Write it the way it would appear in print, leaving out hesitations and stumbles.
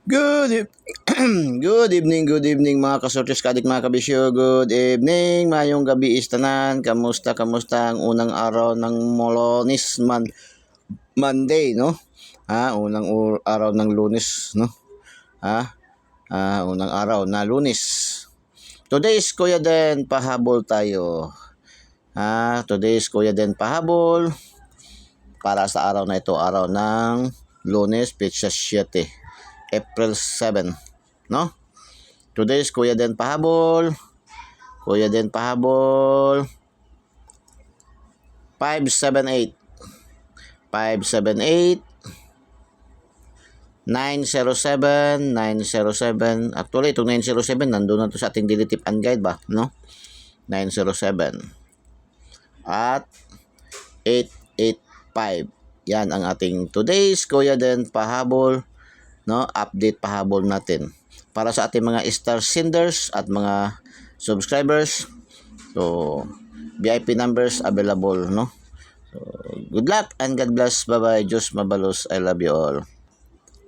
Good evening mga kasortes kadik mga kabisyo. Good evening, mayong gabi istanan. Kamusta ang unang araw ng Monday, no? Araw ng Lunes, no? Unang araw na Lunes. Today is Kuya Den pahabol tayo. Today is Kuya Den pahabol para sa araw na ito, araw ng Lunes, Petsa 7. April 7, no? Today is Kuya Den pahabol. 578 907. Actually, itong 907 nandoon na to sa ating daily tip and guide ba, no? 907 at 885. Yan ang ating today's Kuya Den pahabol, no? Update pahabol natin para sa ating mga star senders at mga subscribers. So VIP numbers available, no? So good luck and God bless. Bye bye. Diyos mabalos. I love you all.